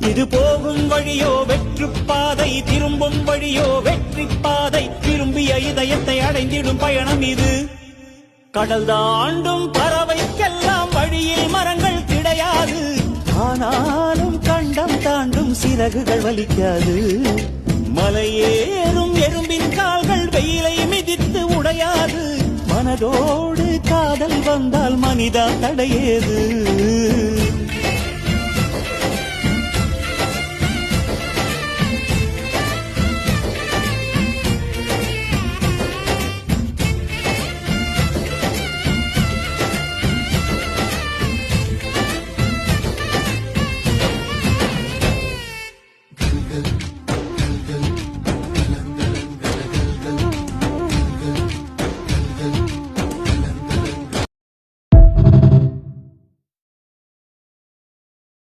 இது போகும் வழியோ வெற்று பாதை, திரும்பும் வழியோ வெற்றி பாதை. விரும்பிய இதயத்தை அடைந்திடும் பயணம் இது. கடல் தாண்டும் பறவைக்கெல்லாம் வழியில் மரங்கள் கிடையாது. ஆனாலும் கண்டம் தாண்டும் சிறகுகள் வலிக்காது. மலையேறும் எறும்பின் கால்கள் வெயிலை மிதித்து உடையாது. மனதோடு காதல் வந்தால் மனிதா தடையேது.